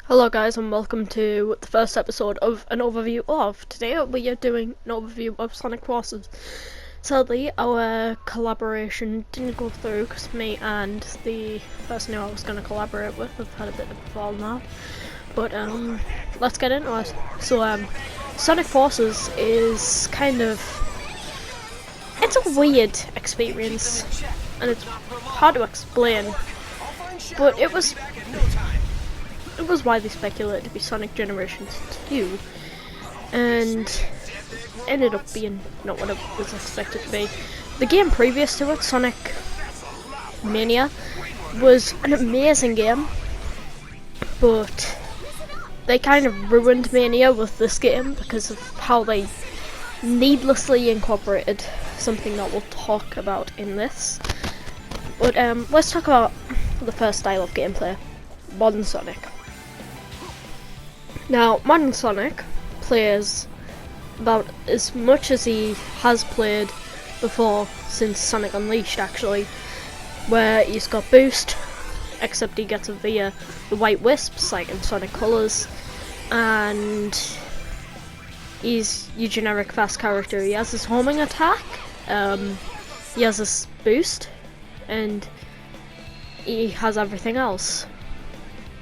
Hello guys and welcome to the first episode of an overview of. Today we are doing an overview of Sonic Forces. Sadly our collaboration didn't go through because me and the person who I was going to collaborate with have had a bit of a fall now. But let's get into it. So Sonic Forces is kind of... it's a weird experience and it's hard to explain, but it was widely speculated to be Sonic Generations 2, and ended up being not what it was expected to be. The game previous to it, Sonic Mania, was an amazing game, but they kind of ruined Mania with this game because of how they needlessly incorporated something that we'll talk about in this. But let's talk about the first style of gameplay, Modern Sonic. Now, Modern Sonic plays about as much as he has played before since Sonic Unleashed, actually, where he's got boost, except he gets it via the white wisps, like in Sonic Colors, and he's your generic fast character. He has his homing attack, he has his boost, and he has everything else.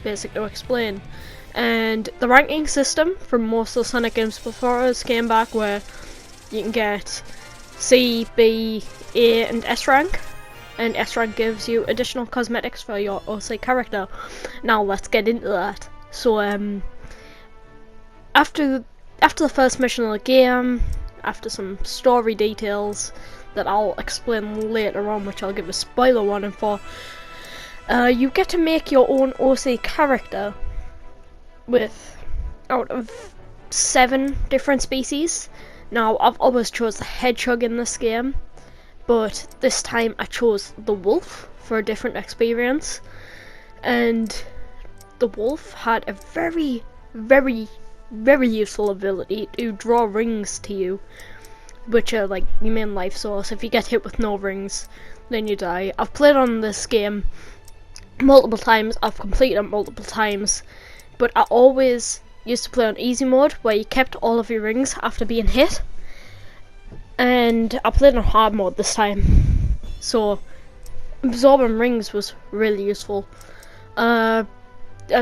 Basic to explain. And the ranking system from most of the Sonic games before us came back, where you can get C, B, A and S rank, and S rank gives you additional cosmetics for your OC character. Now let's get into that. So after the first mission of the game, after some story details that I'll explain later on, which I'll give a spoiler warning for, you get to make your own OC character with out of 7 different species. Now I've always chose the hedgehog in this game, but this time I chose the wolf for a different experience, and the wolf had a very useful ability to draw rings to you, which are like your main life source. If you get hit with no rings, then you die. I've played on this game multiple times, I've completed it multiple times, but I always used to play on easy mode, where you kept all of your rings after being hit, and I played on hard mode this time, so absorbing rings was really useful. As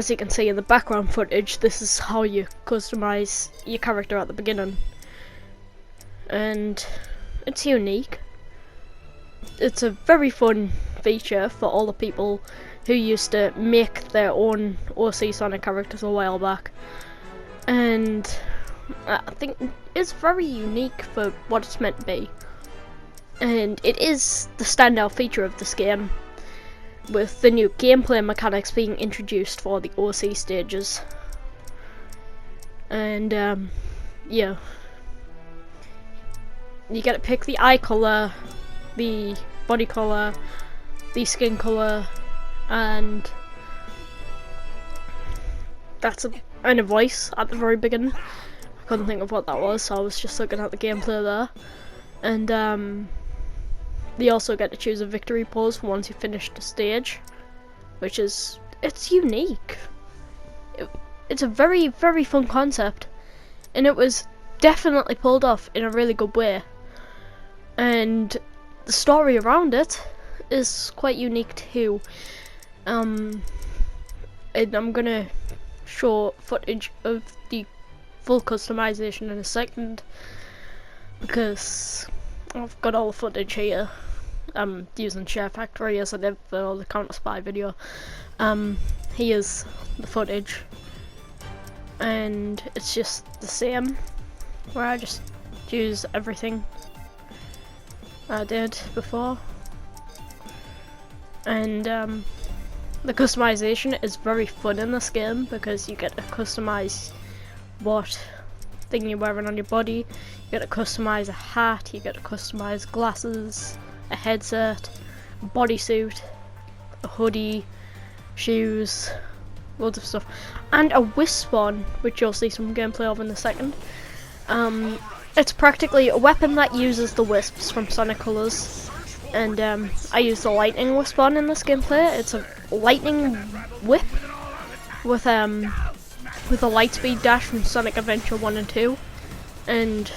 you can see in the background footage, this is how you customize your character at the beginning, and it's unique. It's a very fun feature for all the people who used to make their own OC Sonic characters a while back, and I think it's very unique for what it's meant to be, and it is the standout feature of this game, with the new gameplay mechanics being introduced for the OC stages. And yeah, you get to pick the eye colour, the body colour, the skin colour, and that's and a voice at the very beginning. I couldn't think of what that was, so I was just looking at the gameplay there. And you also get to choose a victory pose for once you finish the stage, which is, it's unique. It's a very fun concept, and it was definitely pulled off in a really good way. And the story around it is quite unique too. And I'm gonna show footage of the full customization in a second, because I've got all the footage here. I'm using Share Factory as I did for the Counter Spy video. Here's the footage, and it's just the same, where I just use everything I did before. And the customization is very fun in this game, because you get to customize what thing you're wearing on your body. You get to customize a hat, you get to customize glasses, a headset, a bodysuit, a hoodie, shoes, loads of stuff, and a wisp spawn, which you'll see some gameplay of in a second. It's practically a weapon that uses the wisps from Sonic Colors, and I use the lightning wisp spawn in this gameplay. It's a lightning whip with with a Lightspeed dash from Sonic Adventure 1 and 2, and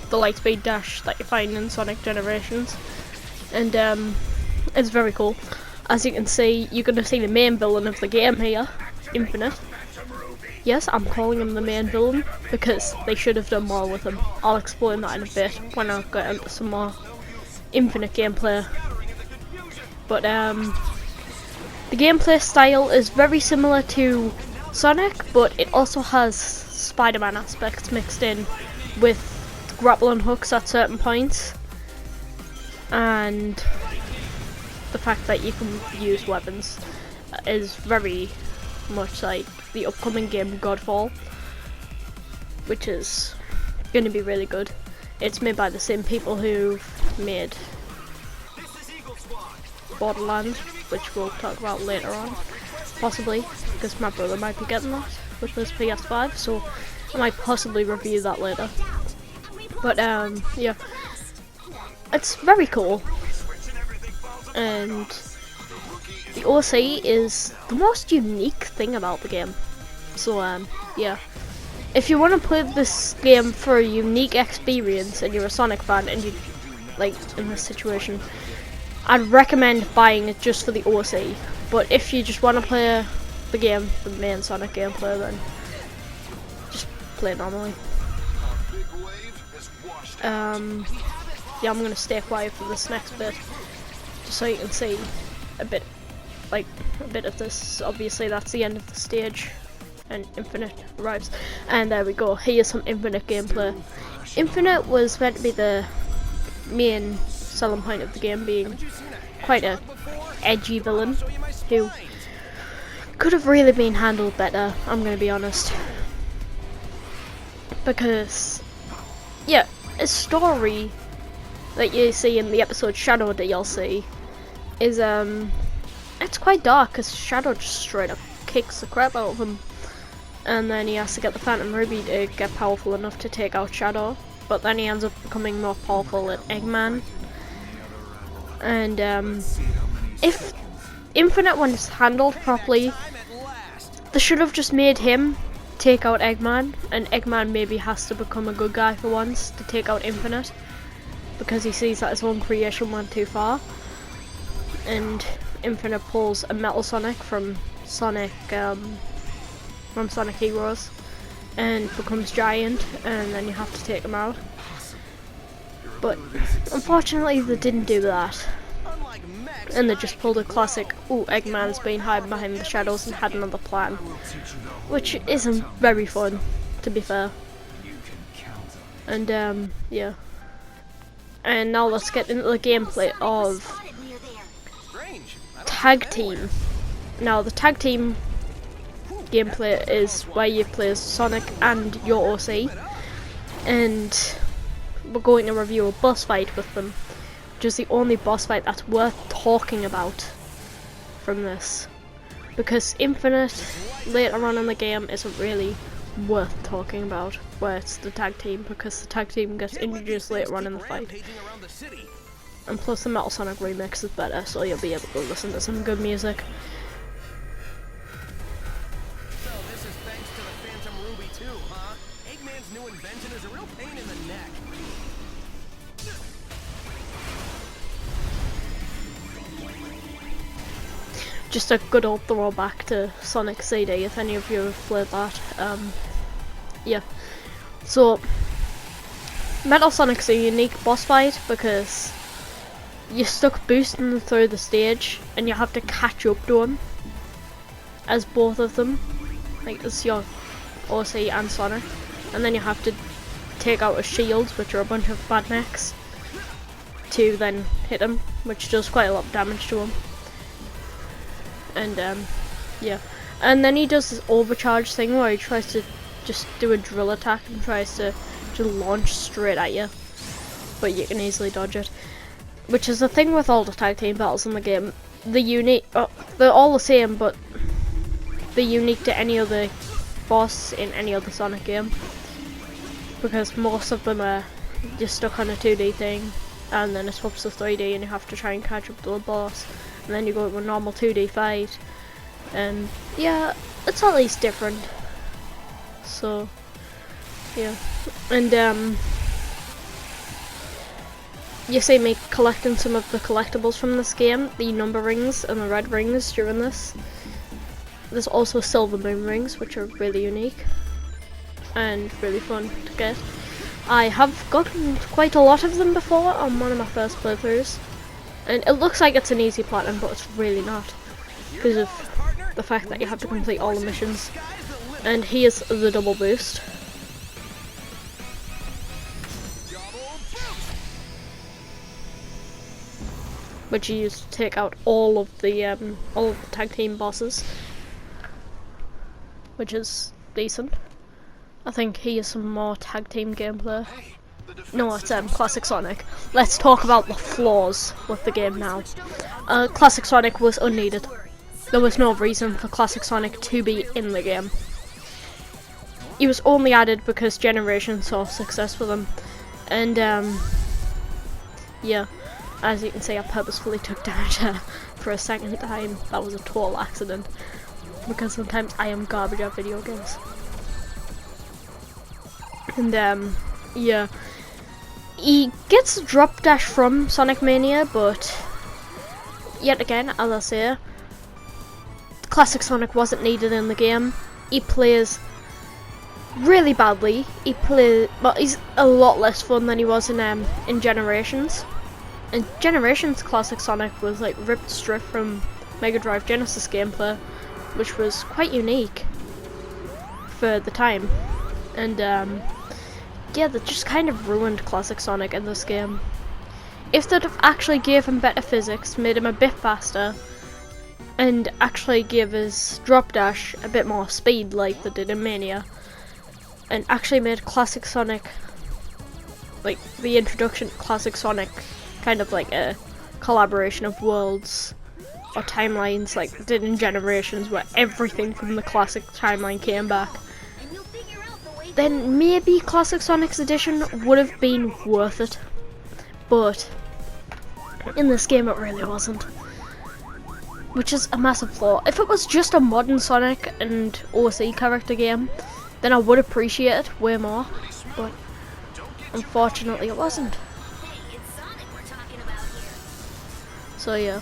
the Lightspeed dash that you find in Sonic Generations. And it's very cool. As you can see, you're going to see the main villain of the game here, Infinite. Yes, I'm calling him the main villain because they should have done more with him. I'll explain that in a bit when I get into some more Infinite gameplay. But the gameplay style is very similar to Sonic, but it also has Spider-Man aspects mixed in with grappling hooks at certain points, and the fact that you can use weapons is very much like the upcoming game Godfall, which is going to be really good. It's made by the same people who've made Borderlands, which we'll talk about later on, possibly, because my brother might be getting that with his PS5, so I might possibly review that later. But yeah, it's very cool, and the OC is the most unique thing about the game. So yeah, if you want to play this game for a unique experience and you're a Sonic fan and you like in this situation, I'd recommend buying it just for the OC. But if you just want to play the game, the main Sonic gameplay, then just play it normally. Yeah, I'm gonna stay quiet for this next bit, just so you can see a bit of this. Obviously, that's the end of the stage, and Infinite arrives. And there we go. Here's some Infinite gameplay. Infinite was meant to be the main selling point of the game, being quite a edgy villain who could have really been handled better, I'm gonna be honest, because yeah, his story that you see in the episode Shadow DLC is it's quite dark, because Shadow just straight up kicks the crap out of him, and then he has to get the Phantom Ruby to get powerful enough to take out Shadow, but then he ends up becoming more powerful at Eggman. And if Infinite was handled properly, they should have just made him take out Eggman, and Eggman maybe has to become a good guy for once to take out Infinite, because he sees that his own creation went too far. And Infinite pulls a Metal Sonic from Sonic Heroes and becomes giant, and then you have to take him out. But unfortunately they didn't do that, and they just pulled a classic, ooh, Eggman's been hiding behind the shadows and had another plan, which isn't very fun, to be fair. And yeah, and now let's get into the gameplay of Tag Team. Now the Tag Team gameplay is where you play as Sonic and your OC, and we're going to review a boss fight with them, which is the only boss fight that's worth talking about from this, because Infinite later on in the game isn't really worth talking about, where it's the tag team, because the tag team gets introduced later on in the fight. And plus the Metal Sonic remix is better, so you'll be able to listen to some good music. So this is thanks to the Phantom Ruby too, huh? Eggman's new invention is a real pain in the neck. Just a good old throwback to Sonic CD, if any of you have played that. Yeah. So, Metal Sonic's a unique boss fight because you're stuck boosting through the stage and you have to catch up to him as both of them, like as your OC and Sonic, and then you have to take out his shields, which are a bunch of bad mechs, to then hit him, which does quite a lot of damage to him. And yeah, and then he does this overcharge thing where he tries to just do a drill attack and tries to just launch straight at you, but you can easily dodge it, which is the thing with all the tag team battles in the game. They're all the same, but they're unique to any other boss in any other Sonic game, because most of them are just stuck on a 2D thing, and then it swaps to 3D and you have to try and catch up to the boss, and then you go to a normal 2D fight, and yeah, it's at least different. So yeah, and you see me collecting some of the collectibles from this game, the number rings and the red rings during this. There's also silver moon rings, which are really unique and really fun to get. I have gotten quite a lot of them before on one of my first playthroughs, and it looks like it's an easy platinum, but it's really not, because of the fact that you have to complete all the missions. And here's the double boost. Which you use to take out all of the tag team bosses, which is decent. I think here's some more tag team gameplay. No, it's Classic Sonic. Let's talk about the flaws with the game now. Classic Sonic was unneeded. There was no reason for Classic Sonic to be in the game. He was only added because Generation saw success with him, and yeah. As you can see, I purposefully took damage for a second time. That was a total accident, because sometimes I am garbage at video games. And yeah, he gets drop dash from Sonic Mania, but yet again, as I say, Classic Sonic wasn't needed in the game. He plays really badly. But he's a lot less fun than he was in Generations. And Generations Classic Sonic was like ripped straight from Mega Drive Genesis gameplay, which was quite unique for the time. And yeah, that just kind of ruined Classic Sonic in this game. If they'd have actually gave him better physics, made him a bit faster, and actually gave his drop dash a bit more speed like they did in Mania, and actually made Classic Sonic, like the introduction to Classic Sonic, kind of like a collaboration of worlds or timelines like they did in Generations, where everything from the classic timeline came back, then maybe Classic Sonic's edition would have been worth it. But in this game it really wasn't, which is a massive flaw. If it was just a modern Sonic and OC character game, then I would appreciate it way more, but unfortunately it wasn't. So yeah,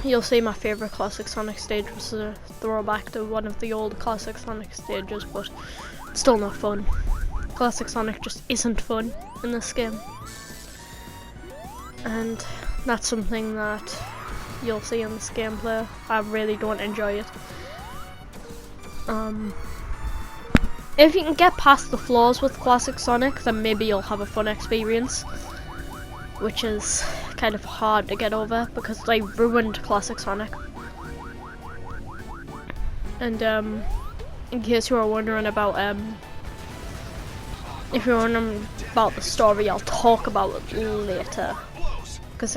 you'll see my favourite Classic Sonic stage was a throwback to one of the old Classic Sonic stages, but it's still not fun. Classic Sonic just isn't fun in this game, and that's something that you'll see in this gameplay. I really don't enjoy it. If you can get past the flaws with Classic Sonic, then maybe you'll have a fun experience, which is kind of hard to get over because they ruined Classic Sonic. And in case you are wondering about if you're wondering about the story, I'll talk about it later, because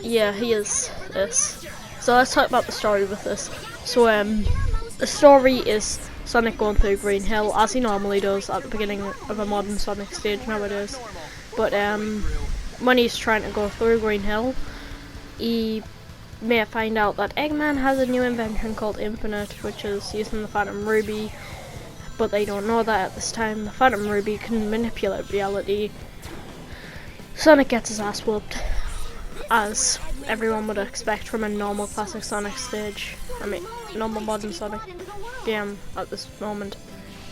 here's this. So let's talk about the story with this. So the story is Sonic going through Green Hill, as he normally does at the beginning of a modern Sonic stage nowadays. But when he's trying to go through Green Hill, he may find out that Eggman has a new invention called Infinite, which is using the Phantom Ruby, but they don't know that at this time. The Phantom Ruby can manipulate reality. Sonic gets his ass whooped, as everyone would expect from a normal Classic Sonic stage. I mean, normal modern Sonic game at this moment.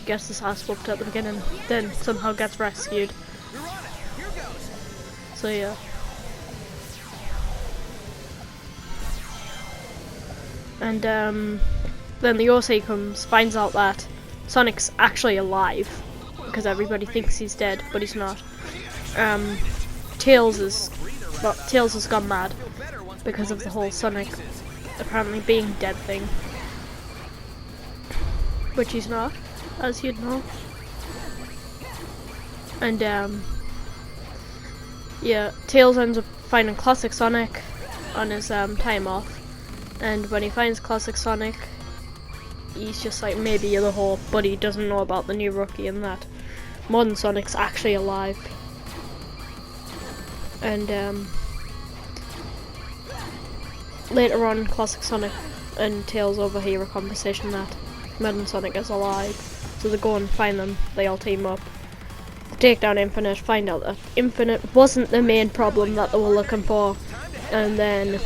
Gets his ass whooped at the beginning, then somehow gets rescued. So yeah. And then the OC comes, finds out that Sonic's actually alive, because everybody thinks he's dead, but he's not. Tails has gone mad because of the whole Sonic apparently being dead thing, which he's not, as you'd know. And yeah, Tails ends up finding Classic Sonic on his time off, and when he finds Classic Sonic, he's just like, maybe you're the whole, but he doesn't know about the new rookie and that modern Sonic's actually alive. And later on, Classic Sonic and Tails overhear a conversation that Eggman and Sonic is alive. So they go and find them, they all team up. They take down Infinite, find out that Infinite wasn't the main problem that they were looking for. And then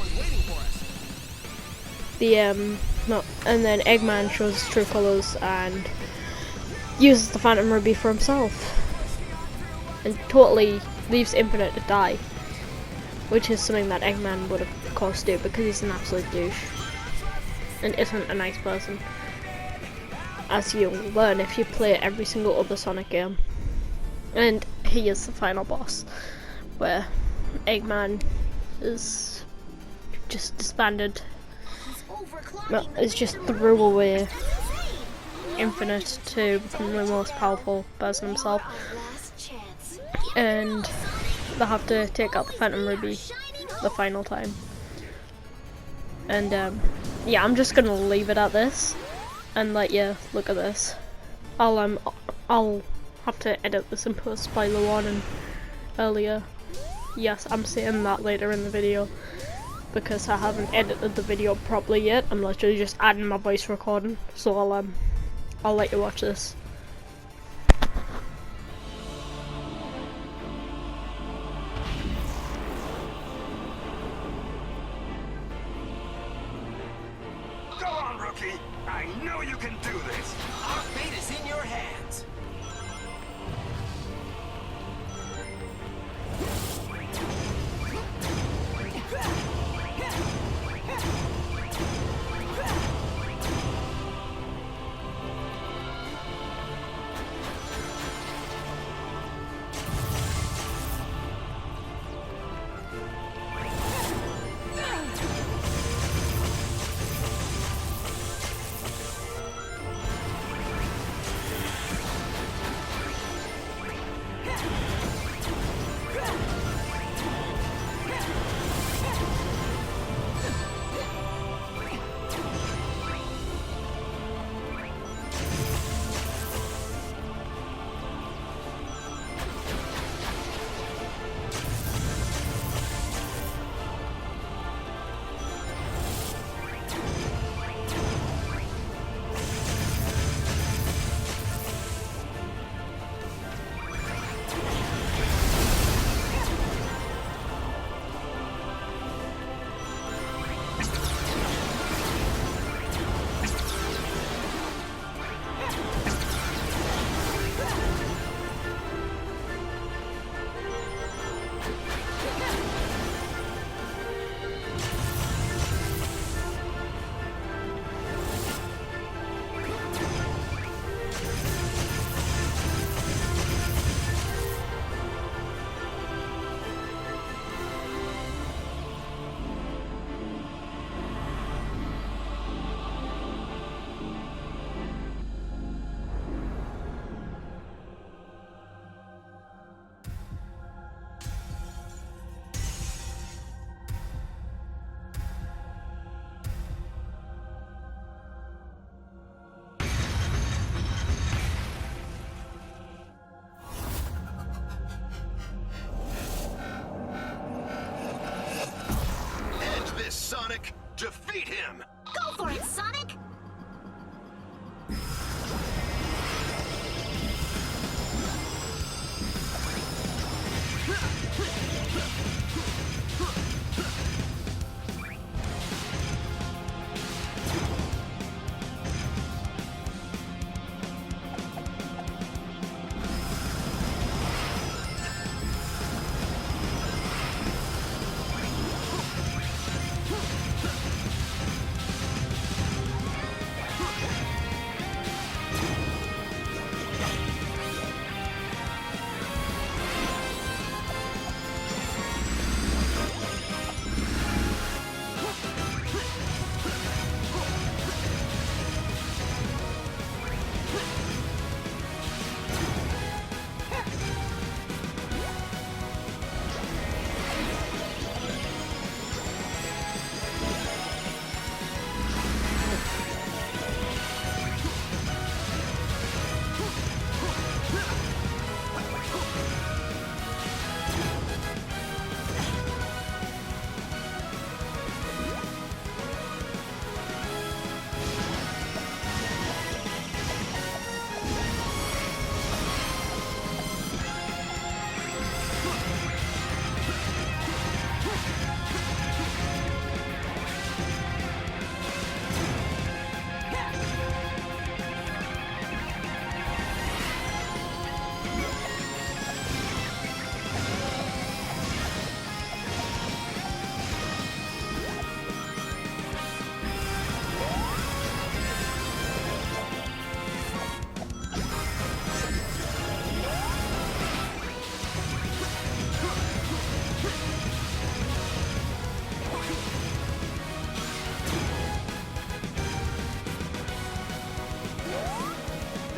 and then Eggman shows his true colours and uses the Phantom Ruby for himself. And totally leaves Infinite to die. Which is something that Eggman would of course do because he's an absolute douche. And isn't a nice person. As you'll learn if you play every single other Sonic game. And he is the final boss. Where Eggman is just disbanded. Well, it's just threw away Infinite to become the most powerful person himself. And they have to take out the Phantom Ruby the final time. And yeah, I'm just gonna leave it at this and let you look at this. I'll have to edit this and put a spoiler warning earlier. Yes, I'm saying that later in the video because I haven't edited the video properly yet. I'm literally just adding my voice recording, so I'll let you watch this. Go on, rookie! I know you can do this! Our fate is in your hands.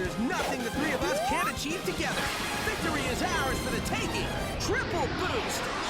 There's nothing the three of us can't achieve together. Victory is ours for the taking. Triple boost.